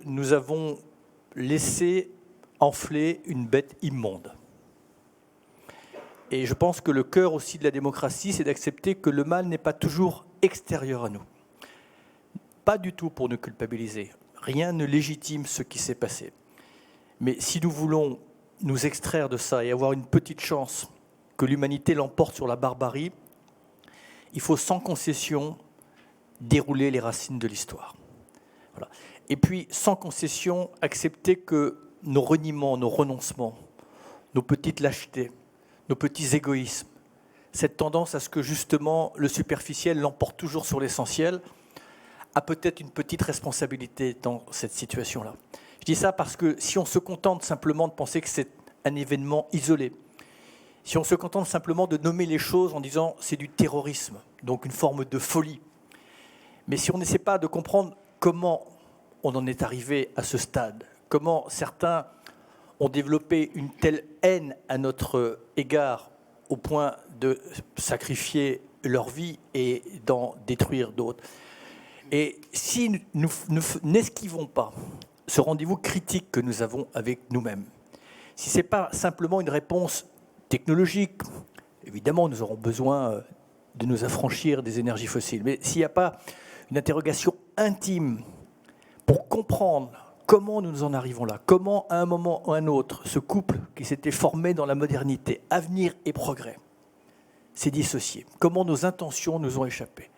nous avons laissé enfler une bête immonde. Et je pense que le cœur aussi de la démocratie, c'est d'accepter que le mal n'est pas toujours extérieur à nous. Pas du tout pour nous culpabiliser. Rien ne légitime ce qui s'est passé. Mais si nous voulons nous extraire de ça et avoir une petite chance que l'humanité l'emporte sur la barbarie, il faut sans concession dérouler les racines de l'histoire. Voilà. Et puis, sans concession, accepter que nos reniements, nos renoncements, nos petites lâchetés, nos petits égoïsmes, cette tendance à ce que justement le superficiel l'emporte toujours sur l'essentiel, a peut-être une petite responsabilité dans cette situation-là. Je dis ça parce que si on se contente simplement de penser que c'est un événement isolé, si on se contente simplement de nommer les choses en disant c'est du terrorisme, donc une forme de folie, mais si on n'essaie pas de comprendre comment on en est arrivé à ce stade, comment certains ont développé une telle haine à notre égard au point de sacrifier leur vie et d'en détruire d'autres. Et si nous n'esquivons pas ce rendez-vous critique que nous avons avec nous-mêmes, si ce n'est pas simplement une réponse technologique, évidemment nous aurons besoin de nous affranchir des énergies fossiles, mais s'il n'y a pas une interrogation intime pour comprendre comment nous en arrivons là, comment à un moment ou à un autre, ce couple qui s'était formé dans la modernité, avenir et progrès, s'est dissocié, comment nos intentions nous ont échappé.